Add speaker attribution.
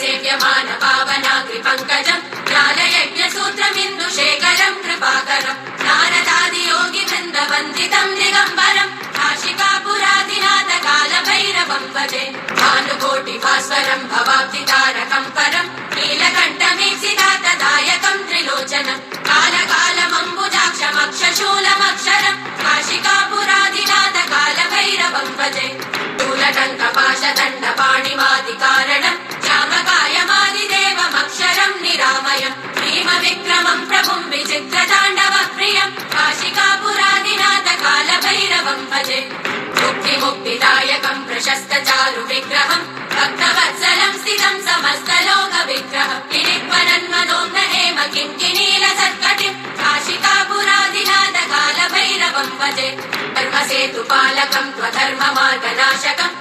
Speaker 1: सेव्यमान पावनाग्रि पङ्कजम् ज्ञानयज्ञसूत्रमिन्दुशेखरम् कृपाकरम् नारदादि योगि वृन्द वन्दितम् दिगम्बरम् काशिकापुरादिनाथ कालभैरवम् भजे भानुकोटि भास्वरम् भवाब्धितारकम् परम् नीलकण्ठमीप्सितातदायकम् त्रिलोचनम् कालकालमम्बुजाक्षमक्षशूलमक्षरम् काशिकापुरादिनाथ कालभैरवम् भजे शूलटङ्कपाशदण्डपाणिमादिकारणम् श्यामकायमादिदेवमक्षरम् निरामयम् भीमविक्रमम् प्रभुम् विचित्रताण्डवप्रियम् काशिकापुरादिनाथ कालभैरवम् भजे मुक्तिमुक्तिदायकम् प्रशस्तचारु विग्रहम् भक्तवत्सलम् स्थितम् समस्तलोकविग्रहम् किणित्वनन्मनोज्ञ हेम किङ्किणीलसत्कटिम् काशिकापुरादिनाथ कालभैरवम् भजे धर्मसेतुपालकम् त्वधर्ममार्गनाशकम्